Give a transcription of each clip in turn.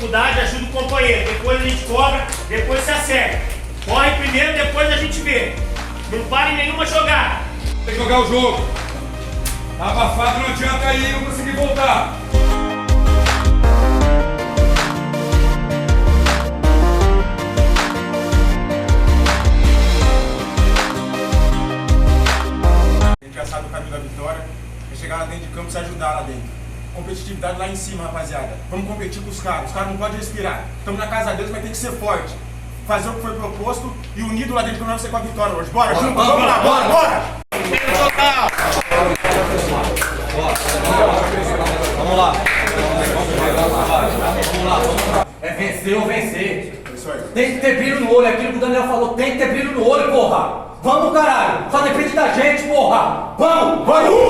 dificuldade, ajuda o companheiro. Depois a gente cobra, depois se acerta. Corre primeiro, depois a gente vê. Não pare nenhuma jogada. Tem que jogar o jogo. Tá abafado, não adianta ir, não conseguir voltar. A gente já sabe o caminho da vitória. É chegar lá dentro de campo e se ajudar lá dentro. Competitividade lá em cima, rapaziada. Vamos competir com os caras não podem respirar. Estamos na casa deles, mas tem que ser forte. Fazer o que foi proposto e unido lá dentro que nós vamos ser com a vitória hoje. Bora, junto, vamos lá, bora! Vamos lá. É vencer ou vencer. Tem que ter brilho no olho, é aquilo que o Daniel falou, tem que ter brilho no olho, porra! Vamos, caralho! Só depende da gente, porra! Vamos! Vamos!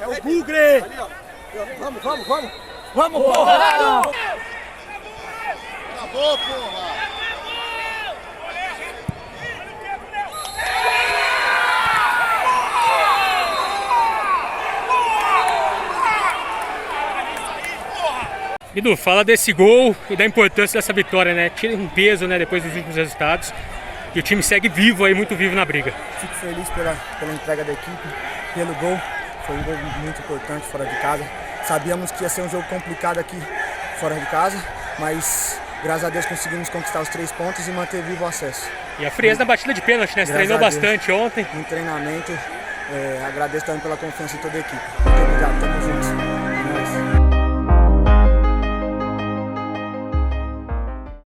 É o Bugre! Vamos, porra! Acabou, porra! Edu, fala desse gol e da importância dessa vitória, né? Tira um peso, né, depois dos últimos resultados. E o time segue vivo aí, muito vivo na briga. Fico feliz pela entrega da equipe, pelo gol. Foi um gol muito importante fora de casa. Sabíamos que ia ser um jogo complicado aqui fora de casa, mas graças a Deus conseguimos conquistar os 3 pontos e manter vivo o acesso. E a frieza na batida de pênalti, né? Você treinou bastante ontem. No treinamento, agradeço também pela confiança de toda a equipe. Muito obrigado, tamo juntos. É nóis.